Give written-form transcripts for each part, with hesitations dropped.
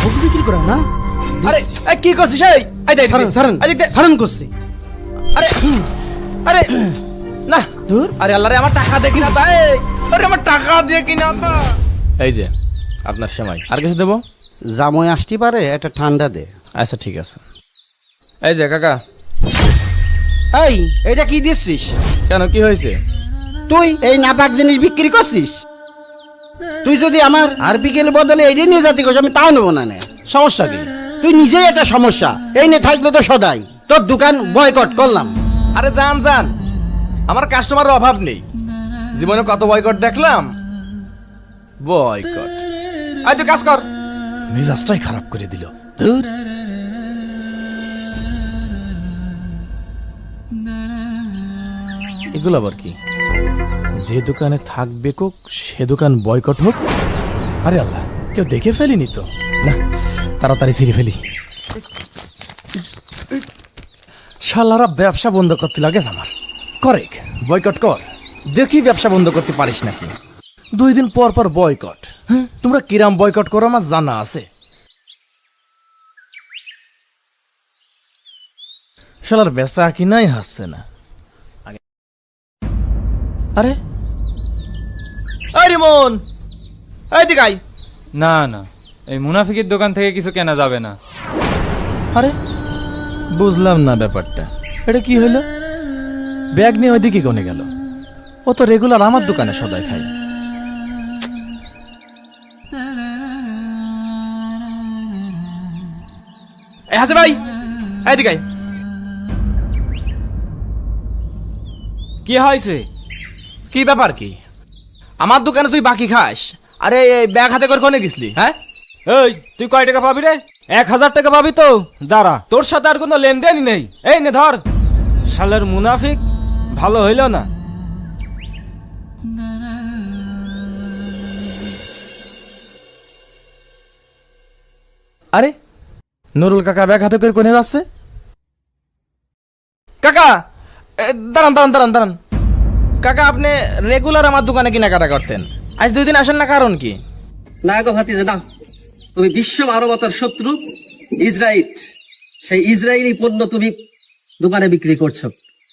বগি বিক্রি করে না? আরে কি করছিস? এই দেখ সারেন সারেন সারেন করছি। আরে আরে না দূর। আরে আল্লাহ রে, আমার টাকা দে কিনা তাই। আরে আমার টাকা দিয়ে কিনা তা। এই যে আপনার সময়, আর কিছু দেবো? জামই আসতে পারে, একটা ঠান্ডা দে। আচ্ছা ঠিক আছে। এই যে কাকা। এই এটা কি দিচ্ছিস? কেন, কি হয়েছে? তুই এই নাপাক জিনিস বিক্রি করছিস? তুই যদি আমার আরপিকেল বদলে এইটা নিয়ে যাতে করিস, আমি তাও নেবো না। সমস্যা কি? তুই নিজেই একটা সমস্যা। এই নিয়ে থাকলে তো সদাই তোর দোকান বয়কট করলাম। আরে জান, আমার কাস্টমারের অভাব নেই। জীবনে কত বয়কট দেখলাম। বয়কট, আয় তুই কাজ কর। মেজাজটাই খারাপ করে দিল। ধুর। এগুলো আবার কি? যে দোকানে থাকবে কোক সে দোকান বয়কট হোক? আরে আল্লাহ, কেউ দেখে ফেলিনি তো? না, তাড়াতাড়ি ছিঁড়ে ফেলি। শালারা ব্যবসা বন্ধ করতে লাগে আমার। করেক বয়কট কর, দেখি ব্যবসা বন্ধ করতে পারিস নাকি। 2 দিন পর পর বয়কট। তোমরা কিরাম বয়কট করো আমার জানা আছে। শালার বেচা কিনাই হাসছে না। আরে রিমন, এই দিকাই। না না, এই মুনাফিকের দোকান থেকে কিছু কেনা যাবে না। আরে বুঝলাম না ব্যাপারটা। এটা কি হইলো? ব্যাগ নিয়ে ওইদিকে কোনে গেল? ও তো রেগুলার আমার দোকানে সদাই খাই। হাসে ভাই, এইদিকে। কি হয়েছে? কি ব্যাপার কি? আমার দোকানে তুই বাকি খাস? আরে ব্যাগ হাতে করে কোনে গেছলি? হ্যাঁ, এই তুই কয় টাকা পাবি রে? 1000 টাকা পাবি তো। দাঁড়া, তোর সাথে আর কোনো লেনদেনই নেই। এই নে ধর। শালার মুনাফিক, ভালো হইল না। আরে নুরুল কাকা ব্যাগ হাতে করে কোনে যাচ্ছে? কাকা দাঁড়ান। কাকা, আপনি রেগুলার আমার দোকানে কেনাকাটা করতেন, আজ 2 দিন আসেন না, কারণ কি? না গো ভাতিজা, না। তুমি বিশ্ব মানবতার শত্রু ইসরায়েল, সেই ইসরায়েলি পণ্য তুমি দোকানে বিক্রি করছো।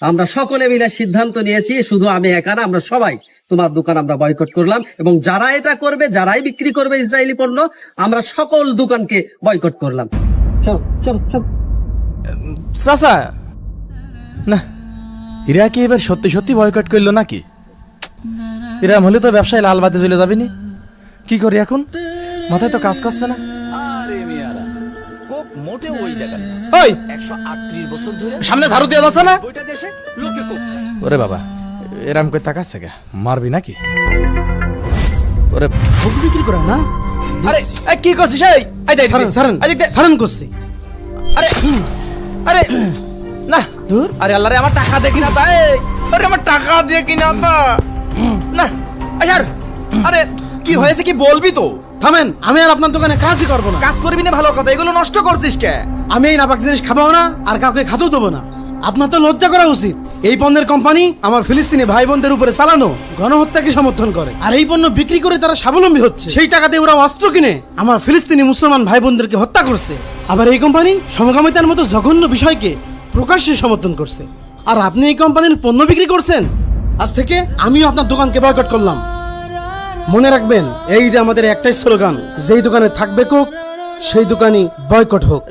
আমরা সকলে মিলে সিদ্ধান্ত নিয়েছি, শুধু আমি একা না, আমরা সবাই তোমার দোকান আমরা বয়কট করলাম। এবং যারা এটা করবে, যারাই বিক্রি করবে ইসরায়েলি পণ্য, আমরা সকল দোকানকে বয়কট করলাম। চল চল চল। চাচা, না এরা কি এবার সত্যি সত্যি বয়কট করলো নাকি? এরা হলে তো ব্যবসায় লাল বাতি চলে যাবেনি। কি করি এখন? মাথায় তো কাজ করছে না। ওই 138 বছর ধরে সামনে ঝাড়ু দিয়ে যাচ্ছে না? ওইটা দেশে লোকে কোপ। ওরে বাবা, এরাম করে তাকাচ্ছে কে? মারবি নাকি? ওরে বগি বিক্রি করে না? আরে কি করছিস? এই দেখ সারেন সারেন সারেন করছি। আরে আরে না দূর। আরে আল্লাহ রে, আমার টাকা দে কিনা তাই। আরে আমার টাকা দিয়ে কিনা তা। না আরে কি হয়েছে কি বলবি তো? থামেন, আমি আর আপনার দোকানে কাজই করবো না। কাজ করবি না ভালো কথা, এগুলো নষ্ট করছিস কে? আমি এই নাপাক জিনিস খাবো না, আর কাউকে খাতেও দেবো না। আপনার তো লজ্জা করা উচিত। এই পণ্যের কোম্পানি আমার ফিলিস্তিনি ভাই বোনদের উপরে চালানো গণহত্যাকে সমর্থন করে, আর এই পণ্য বিক্রি করে তারা স্বাবলম্বী হচ্ছে। সেই টাকাতে ওরা অস্ত্র কিনে আমার ফিলিস্তিনি মুসলমান ভাই বোনদেরকে হত্যা করছে। আবার এই কোম্পানি সমকামিতার মতো জঘন্য বিষয়কে প্রকাশ্যে সমর্থন করছে। আর আপনি এই কোম্পানির পণ্য বিক্রি করছেন। আজ থেকে আমিও আপনার দোকানকে বয়কট করলাম। মনে রাখবেন, এই যে আমাদের একটাই স্লোগান, যেই দোকানে থাকবে কোক সেই দোকানই বয়কট হোক।